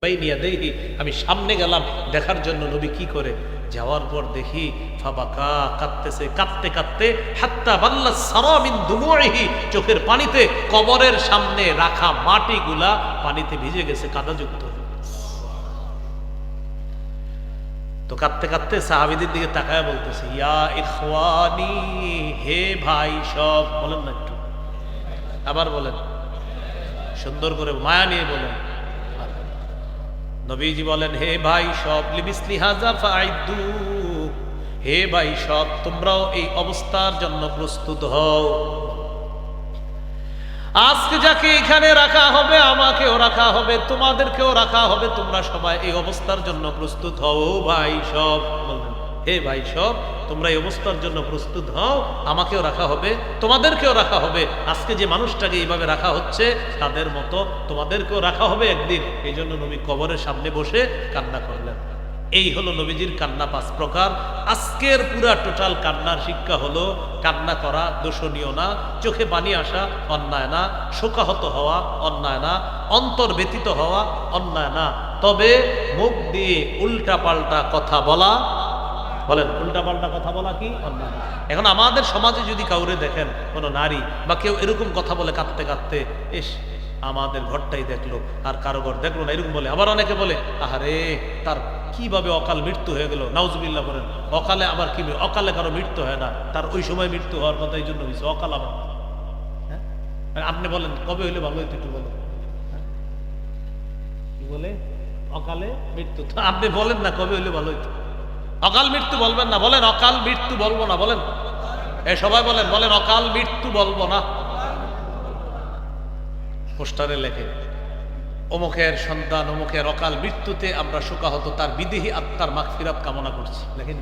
আমি সামনে গেলাম দেখার জন্য নবী কি করে। যাওয়ার পর দেখি ফাবাকা, কাঁদতেছে, কাঁদতে কাঁদতে হাত্তা বাল্লা সারা মিন দুমুইহি, চোখের পানিতে কবরের সামনে রাখা মাটিগুলা পানিতে ভিজে গেছে, কাদাযুক্ত। তো কাঁদতে কাঁদতে সাহাবীদের দিকে তাকায় বলতেছে, ইয়া ইখওয়ানি, হে ভাই সব। বলেন না একটু, আবার বলেন, সুন্দর করে মায়া নিয়ে বলেন। নবীজি বলেন, হে ভাই সব, লিমিসলি হাযা ফাইদু, হে ভাই সব, তোমরাও এই অবস্থার জন্য প্রস্তুত হও। আজকে যাকে এখানে রাখা হবে, আমাকেও রাখা হবে, তোমাদেরকেও রাখা হবে, তোমরা সবাই এই অবস্থার জন্য প্রস্তুত হও। ভাই সব বললেন, হে ভাই সব, তোমরা এই অবস্থার জন্য প্রস্তুত হও, আমাকেও রাখা হবে, তোমাদেরকেও রাখা হবে। আজকে যে মানুষটাকে এইভাবে রাখা হচ্ছে তাদের মতো তোমাদেরকেও রাখা হবে একদিন। এই জন্য নবী কবরের সামনে বসে কান্না করলেন। এই হলো নবীজির কান্না 5 প্রকার। আজকের পুরা টোটাল কান্নার শিক্ষা হলো, কান্না করা দোষণীয় না, চোখে পানি আসা অন্যায় না, শোকাহত হওয়া অন্যায় না, অন্তর ব্যতীত হওয়া অন্যায় না, তবে মুখ দিয়ে উল্টা পাল্টা কথা বলা, বলেন উল্টা পাল্টা কথা বলা কি অন্যায়। এখন আমাদের সমাজে যদি কাউরে দেখেন, কোনো নারী বা কেউ এরকম কথা বলে কাঁদতে কাঁদতে, ইস আমাদের ঘরটাই দেখলো আর কারো ঘর দেখলো না, এরকম বলে। আবার অনেকে বলে, আহারে তার কিভাবে অকাল মৃত্যু হয়ে গেল, নাউজুবিল্লাহ বলেন। অকালে আবার কি, অকালে কারো মৃত্যু হয় না, তার ওই সময় মৃত্যু হওয়ার কথা এই জন্য হয়েছে, অকাল আবার। হ্যাঁ, আপনি বলেন কবে হইলে ভালো হইতো একটু বলেন। কি বলে, অকালে মৃত্যু। আপনি বলেন না কবে হইলে ভালো হইতো। অকাল মৃত্যু বলবেন না, বলেন অকাল মৃত্যু বলবো না, বলেন। এ সবাই বলেন, বলেন অকাল মৃত্যু বলবো না। পোস্টারে লেখে, অমুকের সন্তান অমুকের অকাল মৃত্যুতে আমরা শোকাহত, তার বিদেহী আত্মার মাগফিরাত কামনা করছি। লেখেন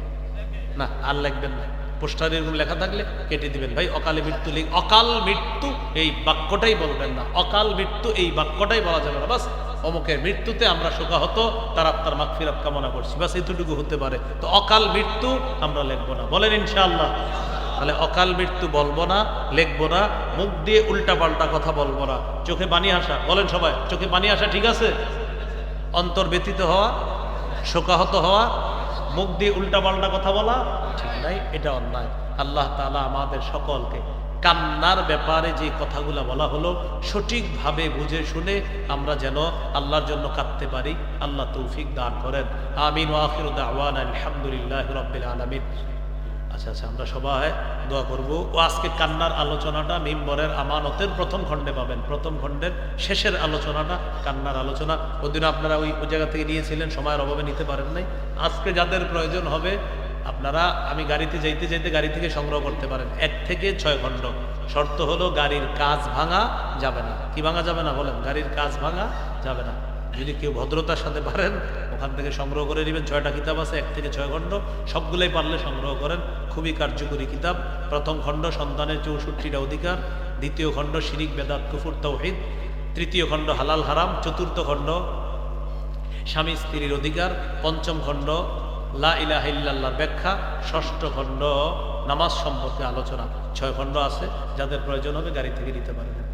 না, আর লিখবেন না। পোস্টারে এরকম লেখা থাকলে কেটে দিবেন। ভাই অকালে মৃত্যু লিখ, অকাল মৃত্যু এই বাক্যটাই বলবেন না, অকাল মৃত্যু এই বাক্যটাই বলা যাবে না। বাস অমুকের মৃত্যুতে আমরা শোকাহত, তার আত্মার মাগফিরাত কামনা করছি, বাস এতটুকু হতে পারে। তো অকাল মৃত্যু আমরা লিখবো না, বলেন ইনশাআল্লাহ। তাহলে অকাল মৃত্যু বলবো না, লিখবো না, মুখ দিয়ে উল্টা পাল্টা কথা বলবো না, চোখে পানি আসা, বলেন সবাই, চোখে পানি আসা ঠিক আছে, অন্তর ব্যতীত হওয়া, শোকাহত হওয়া, মুখ দিয়ে উল্টা পাল্টা কথা বলা ঠিক নাই, এটা অন্যায়। আল্লাহ তাআলা আমাদের সকলকে কান্নার ব্যাপারে যে কথাগুলো বলা হলো সঠিকভাবে বুঝে শুনে আমরা যেন আল্লাহর জন্য কাঁদতে পারি, আল্লাহ তৌফিক দান করেন। আমিন ওয়া আখিরু দাওয়ানা আলহামদুলিল্লাহি রাব্বিল আলামিন। আচ্ছা আচ্ছা, আমরা সবাই দোয়া করবো। ও আজকে কান্নার আলোচনাটা মিম্বরের আমানতের প্রথম খণ্ডে পাবেন, প্রথম খণ্ডের শেষের আলোচনাটা কান্নার আলোচনা। ওদিন আপনারা ওই জায়গা থেকে নিয়েছিলেন, সময়ের অভাবে নিতে পারেন নাই। আজকে যাদের প্রয়োজন হবে আপনারা, আমি গাড়িতে যাইতে যাইতে গাড়ি থেকে সংগ্রহ করতে পারেন, 1 থেকে 6 খণ্ড। শর্ত হলো গাড়ির কাঁচ ভাঙা যাবে না। কি ভাঙা যাবে না বলেন, গাড়ির কাঁচ ভাঙা যাবে না। যদি কেউ ভদ্রতার সাথে পারেন ওখান থেকে সংগ্রহ করে নেবেন। 6টা কিতাব আছে, 1 থেকে 6 খণ্ড, সবগুলোই পারলে সংগ্রহ করেন। খুবই কার্যকরী কিতাব। প্রথম খণ্ড সন্তানের 64টা অধিকার, দ্বিতীয় খণ্ড শিরিক বেদাত কুফর তাওহীদ, তৃতীয় খণ্ড হালাল হারাম, চতুর্থ খণ্ড স্বামী স্ত্রীর অধিকার, পঞ্চম খণ্ড লা ইলাহা ইল্লাল্লাহর ব্যাখ্যা, ষষ্ঠ খণ্ড নামাজ সম্পর্কে আলোচনা। 6 খণ্ড আছে, যাদের প্রয়োজন হবে গাড়ি থেকে নিতে পারবেন।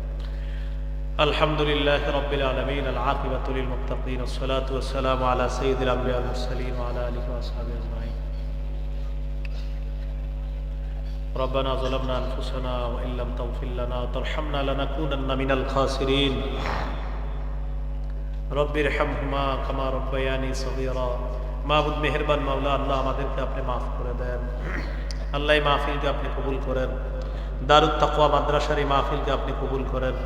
আলহামদুলিল্লাহি রাব্বিল আলামিন, আল আকিবাতু লিল মুত্তাকিন, ওয়াসসালাতু ওয়াসসালামু আলা সাইয়্যিদিল আমবিয়া ওয়াল মুরসালিন ওয়া আলা আলিহি ওয়া আসহাবিহি আজমাইন। ربنا ظلمنا أنفسنا وإن لم تغفر لنا وترحمنا لنكونن من الخاسرين رب ارحمهما كما ربياني صغيرا। মাবুদ মেহেরবান মাওলা, আল্লাহ আমাদেরকে আপনি মাফ করে দেন। আল্লাহ এই মাহফিলকে আপনি কবুল করেন। দারুত তাকওয়া মাদ্রাসার এই মাহফিলকে আপনি কবুল করেন।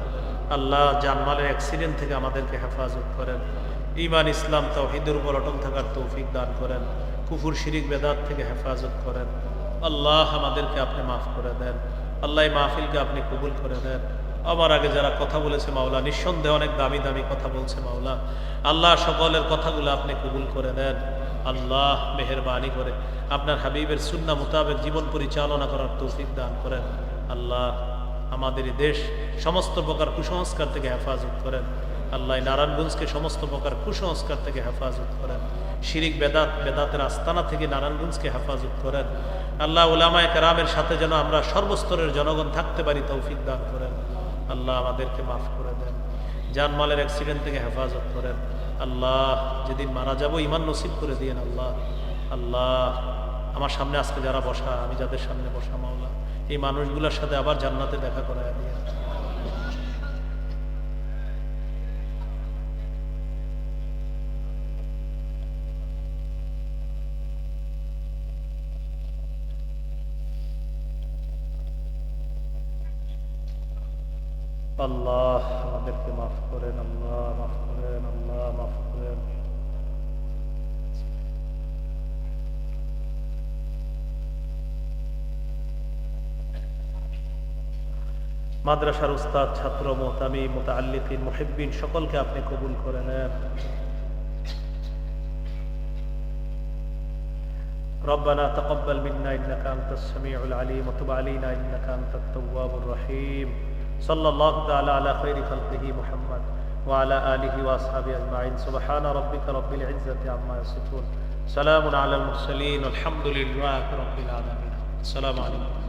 আল্লাহ জানমালের অ্যাক্সিডেন্ট থেকে আমাদেরকে হেফাজত করেন। ঈমান ইসলাম তাওহীদের উপর অটল থাকার তৌফিক দান করেন। কুফর শিরিক বেদাত থেকে হেফাজত করেন। আল্লাহ আমাদেরকে আপনি মাফ করে দেন। আল্লাহ এই মাহফিলকে আপনি কবুল করে দেন। আমার আগে যারা কথা বলেছে মাওলা, নিঃসন্দেহে অনেক দামি দামি কথা বলছে মাওলা, আল্লাহ সকলের কথাগুলো আপনি কবুল করে দেন। আল্লাহ মেহেরবানি করে আপনার হাবিবের সুন্নাহ মোতাবেক জীবন পরিচালনা করার তৌফিক দান করেন। আল্লাহ আমাদের এই দেশ সমস্ত প্রকার কুসংস্কার থেকে হেফাজত করেন। আল্লাহ নারায়ণগঞ্জকে সমস্ত প্রকার কুসংস্কার থেকে হেফাজত করেন। শিরিক বেদাত, বেদাতের আস্তানা থেকে নারায়ণগঞ্জকে হেফাজত করেন। আল্লাহ উলামায়ে কেরামের সাথে যেন আমরা সর্বস্তরের জনগণ থাকতে পারি, তৌফিক দান করেন। আল্লাহ আমাদেরকে মাফ করে দেন। জানমালের অ্যাক্সিডেন্ট থেকে হেফাজত করেন। আল্লাহ যেদিন মারা যাব ঈমান নসিব করে দিয়েন আল্লাহ। আল্লাহ আমার সামনে আজকে যারা বসা, আমি যাদের সামনে বসা মাওলা, এই মানুষগুলোর সাথে আবার জান্নাতে দেখা করায় দিয়েন। আল্লাহ আমাদেরকে মাফ করেন, আল্লাহ মাফ করেন, আল্লাহ মাফ করেন। মাদ্রাসার উস্তাদ, ছাত্র, মুহতামিম, মুতাআল্লিকিন, মুহিব্বিন সকলকে আপনি কবুল করে নেন। ربنا تقبل منا إنك أنت السميع العليم وتب علينا إنك أنت التواب الرحيم صلى الله تعالى على خير خلقه محمد وعلى آله وأصحابه أجمعين سبحان ربك رب العزة عما يصفون سلام على المرسلين والحمد لله رب العالمين السلام عليكم